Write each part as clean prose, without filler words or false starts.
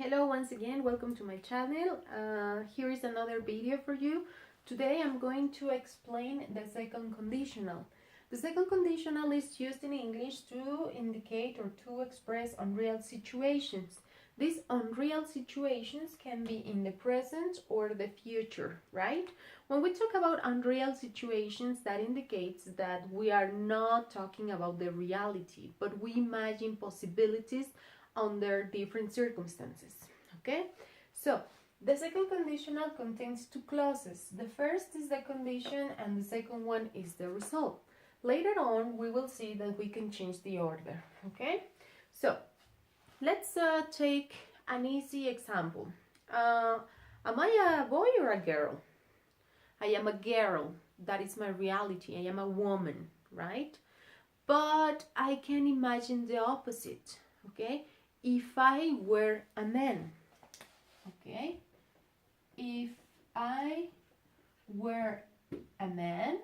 Hello once again, welcome to my channel. Here is another video for you. Today I'm going to explain the second conditional. The second conditional is used in English to indicate or to express unreal situations. These unreal situations can be in the present or the future, right? When we talk about unreal situations, that indicates that we are not talking about the reality, but we imagine possibilities under different circumstances. Okay, so the second conditional contains two clauses. The first is the condition and the second one is the result. Later on we will see that we can change the order. Okay, so let's take an easy example. Am I a boy or a girl? I am a girl. That is my reality. I am a woman, right? But I can imagine the opposite. Okay, if I were a man, okay, if I were a man,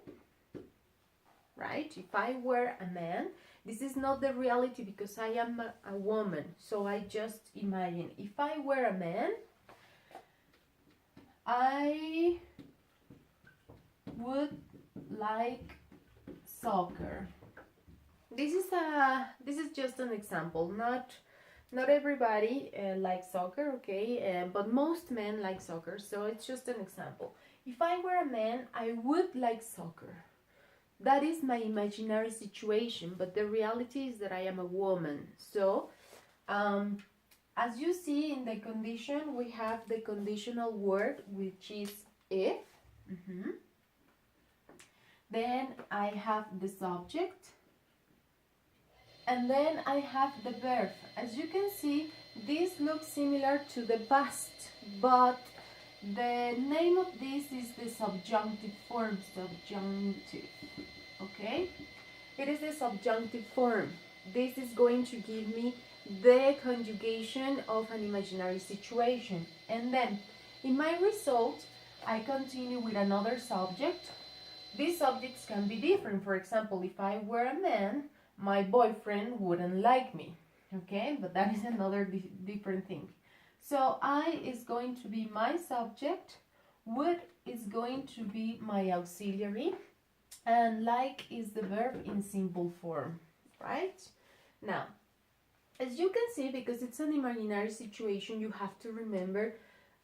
right, if I were a man, this is not the reality because I am a woman, so I just imagine, if I were a man, I would like soccer. This is just an example. Not everybody likes soccer, okay, but most men like soccer, so it's just an example. If I were a man, I would like soccer. That is my imaginary situation, but the reality is that I am a woman. So, as you see in the condition, we have the conditional word, which is if. Then I have the subject. And then I have the verb. As you can see, this looks similar to the past, but the name of this is the subjunctive form, subjunctive, okay? It is the subjunctive form. This is going to give me the conjugation of an imaginary situation. And then, in my result, I continue with another subject. These subjects can be different. For example, if I were a man, my boyfriend wouldn't like me, okay? But that is another different thing. So I is going to be my subject, would is going to be my auxiliary, and like is the verb in simple form, right? Now, as you can see, because it's an imaginary situation, you have to remember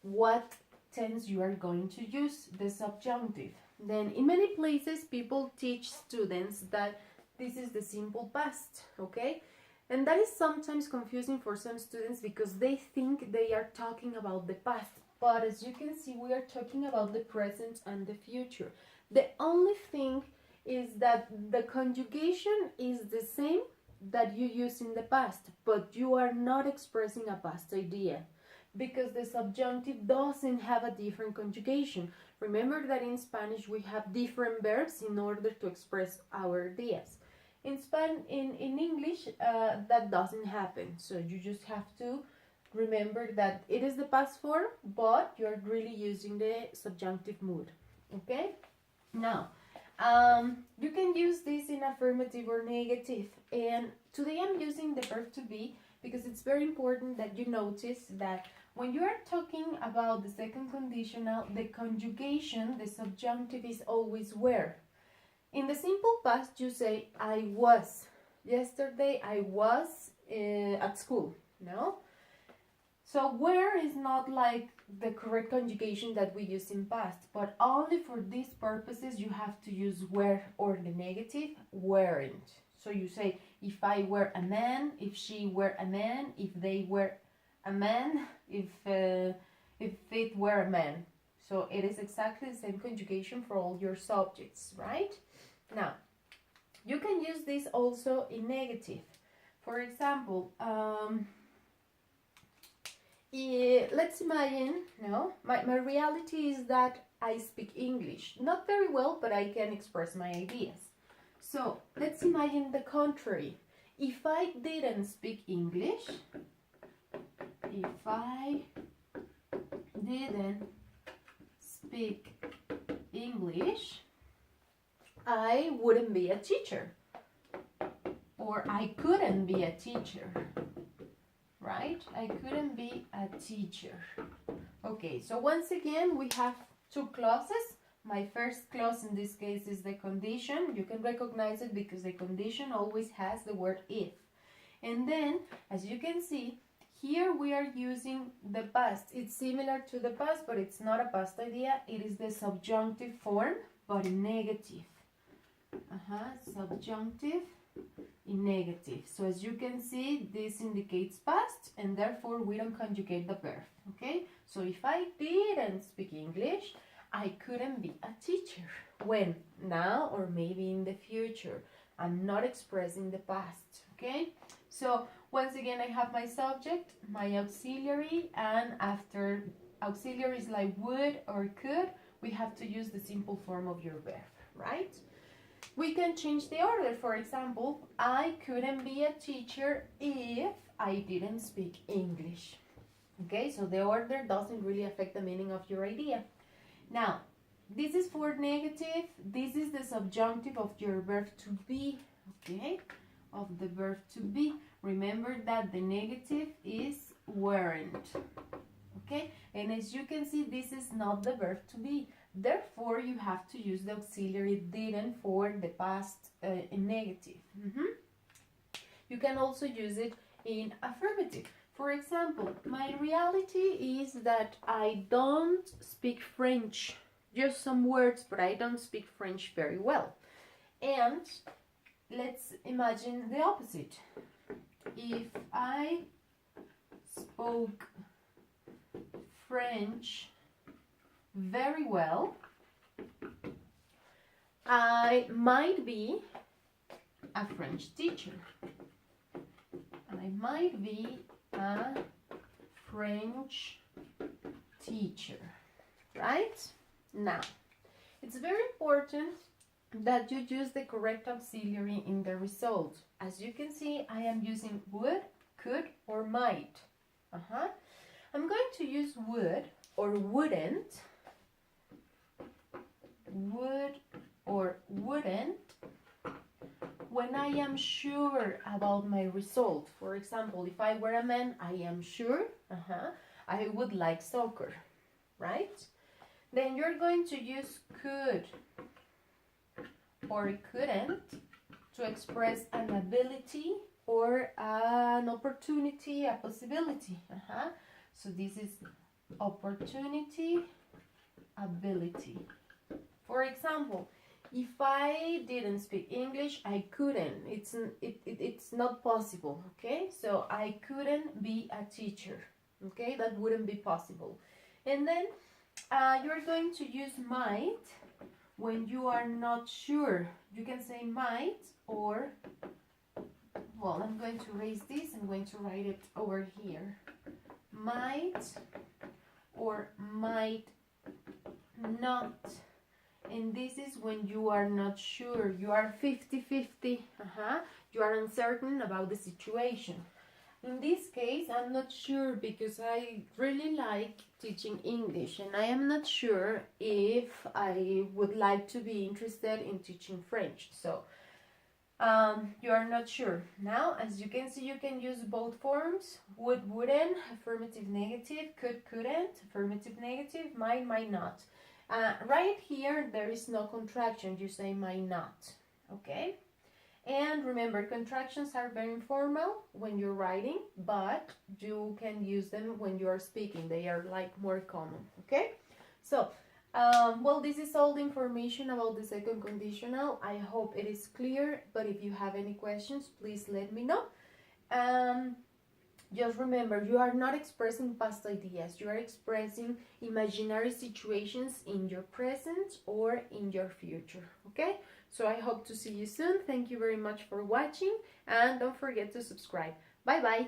what tense you are going to use, the subjunctive. Then in many places, people teach students that this is the simple past, okay? And that is sometimes confusing for some students because they think they are talking about the past. But as you can see, we are talking about the present and the future. The only thing is that the conjugation is the same that you use in the past, but you are not expressing a past idea because the subjunctive doesn't have a different conjugation. Remember that in Spanish we have different verbs in order to express our ideas. In English, that doesn't happen. So you just have to remember that it is the past form, but you're really using the subjunctive mood. Okay? Now, you can use this in affirmative or negative. And today I'm using the verb to be because it's very important that you notice that when you are talking about the second conditional, the conjugation, the subjunctive is always where. In the simple past, you say, I was. Yesterday, I was at school, no? So, where is not like the correct conjugation that we use in past, but only for these purposes, you have to use were or the negative, weren't. So, you say, if I were a man, if she were a man, if they were a man, if it were a man. So, it is exactly the same conjugation for all your subjects, right? Now, you can use this also in negative. For example, let's imagine, my reality is that I speak English. Not very well, but I can express my ideas. So, let's imagine the contrary. If I didn't speak English, if I didn't speak English, I wouldn't be a teacher, or I couldn't be a teacher, right? I couldn't be a teacher. Okay, so once again, we have two clauses. My first clause in this case is the condition. You can recognize it because the condition always has the word if. And then, as you can see, here we are using the past. It's similar to the past, but it's not a past idea. It is the subjunctive form, but in negative. Subjunctive in negative. So as you can see, this indicates past, and therefore we don't conjugate the verb. Okay? So if I didn't speak English, I couldn't be a teacher. When? Now or maybe in the future. I'm not expressing the past. Okay? So once again, I have my subject, my auxiliary, and after auxiliaries like would or could, we have to use the simple form of your verb, right? We can change the order. For example, I couldn't be a teacher if I didn't speak English. Okay, so the order doesn't really affect the meaning of your idea. Now, this is for negative. This is the subjunctive of your verb to be, okay? Of the verb to be. Remember that the negative is weren't, okay? And as you can see, this is not the verb to be. Therefore, you have to use the auxiliary didn't for the past in negative. You can also use it in affirmative. For example, my reality is that I don't speak French. Just some words, but I don't speak French very well. And let's imagine the opposite. If I spoke French very well, I might be a French teacher. I might be a French teacher, right? Now, it's very important that you use the correct auxiliary in the result. As you can see, I am using would, could, or might. I'm going to use would or wouldn't, would or wouldn't, when I am sure about my result. For example, if I were a man, I am sure I would like soccer, right? Then you're going to use could or couldn't to express an ability or an opportunity, a possibility. So this is opportunity, ability. For example, if I didn't speak English, I couldn't. It's not possible, okay? So I couldn't be a teacher, okay? That wouldn't be possible. And then you're going to use might when you are not sure. You can say might or, well, I'm going to erase this. I'm going to write it over here. Might or might not. And this is when you are not sure. You are 50-50. You are uncertain about the situation. In this case, I'm not sure because I really like teaching English, and I am not sure if I would like to be interested in teaching French. So you are not sure. Now, as you can see, you can use both forms: would, wouldn't, affirmative, negative, could, couldn't, affirmative, negative, might not. Right here, there is no contraction. You say might not, okay? And remember, contractions are very informal when you're writing, but you can use them when you are speaking. They are like more common, okay? So, well, this is all the information about the second conditional. I hope it is clear, but if you have any questions, please let me know. Just remember, you are not expressing past ideas. You are expressing imaginary situations in your present or in your future, okay? So I hope to see you soon. Thank you very much for watching, and don't forget to subscribe. Bye-bye.